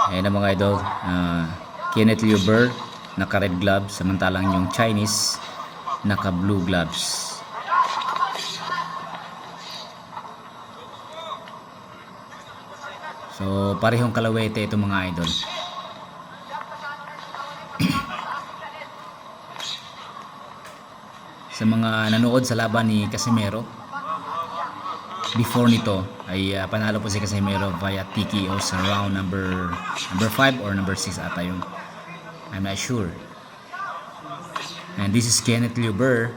Ayan na mga idol, Kenneth Liu Burr naka red gloves, samantalang yung Chinese naka blue gloves. So parehong kalawete ito mga idol. Sa mga nanood sa laban ni Casimero, before nito ay panalo po si Casimero via TKO sa round number 5 or number 6 ata yung, I'm not sure. And this is Kenneth Liu Burr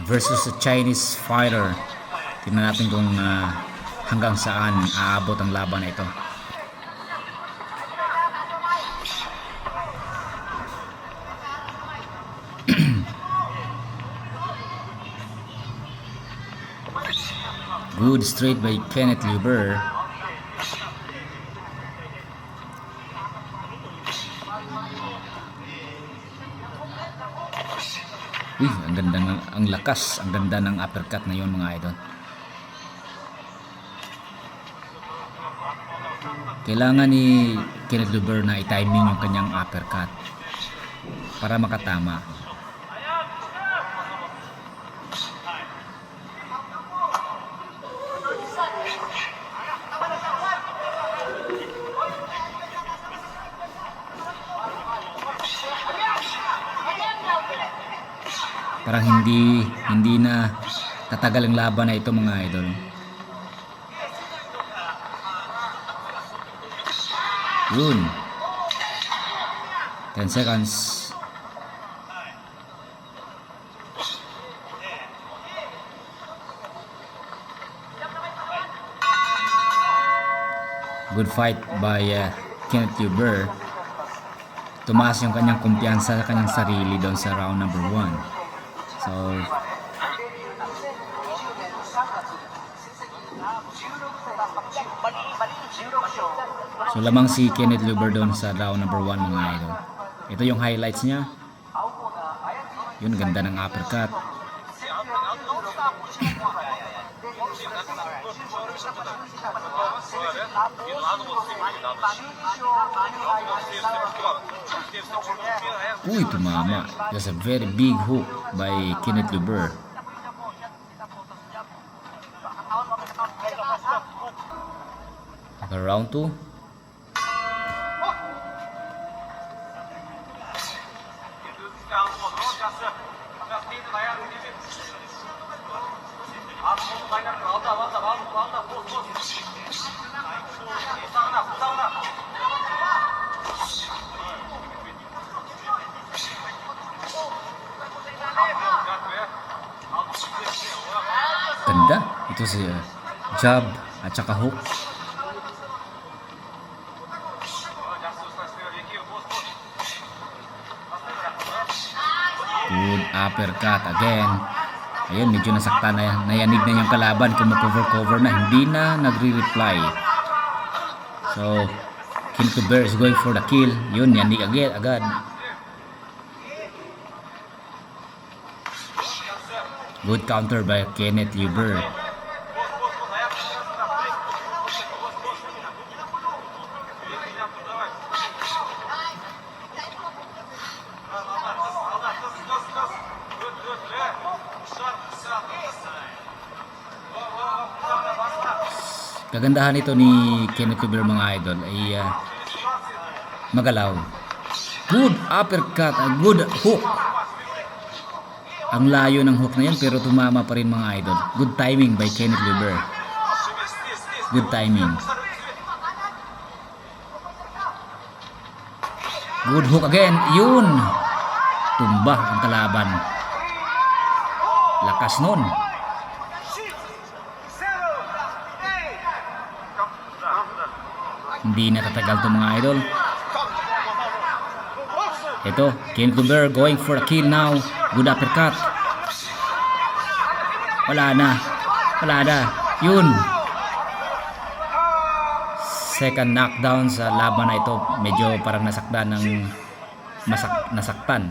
versus a Chinese fighter. Tingnan natin kung hanggang saan aabot ang laban na ito. Good straight by Kenneth Liu Burr. Uy, ang ganda ng, ang lakas, ang ganda ng uppercut na yun mga idol. Kailangan ni Kenneth Liu Burr na i-timing yung kanyang uppercut para makatama. Parang hindi na tatagal ang laban na ito mga idol. Yun. 10 seconds. Good fight by Kenneth Liu Burr. Tumaas yung kanyang kumpiyansa sa kanyang sarili doon sa round number 1. So lamang si Kenneth Liu Burr doon sa round number 1 mga idol. Ito yung highlights niya. Yun, ganda ng uppercut. Uy, tumama. That's a very big hook by Kenneth Liu Burr. Round 2. Ganda. Ito si jab at saka hook. Good uppercut again. Ayun, medyo nasakta na, nayanig na yung kalaban, kumakover-cover na, hindi na nagre-reply. So Kenneth Liu Burr is going for the kill. Yun, yanig agad. Good counter by Kenneth Liu Burr. Kagandahan ito ni Kenneth Liu Burr mga idol ay magalaw. Good uppercut, a good hook. Ang layo ng hook na yan pero tumama pa rin mga idol. Good timing by Kenneth Liu Burr. Good timing. Good hook again. Yun. Tumba ang kalaban. Lakas nun. Hindi na tatagal to mga idol. Ito, Kenneth Liu Burr going for a kill now. Good uppercut. Wala na. Yun. second knockdown sa laban na ito. Medyo parang nasaktan ng nasaktan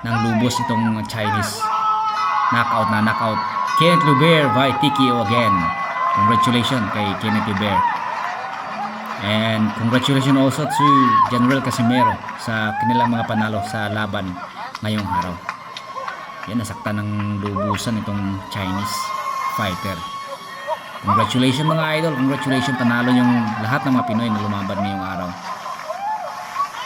ng lubos itong Chinese. Knockout. Kenneth Luber by TKO again. Congratulations kay Kenneth Luber. And congratulations also to General Casimero sa kanilang mga panalo sa laban ngayong araw. Yan, nasaktan ng lubusan itong Chinese fighter. Congratulations mga idol, congratulations, panalo yung lahat ng mga Pinoy na lumaban ngayong araw.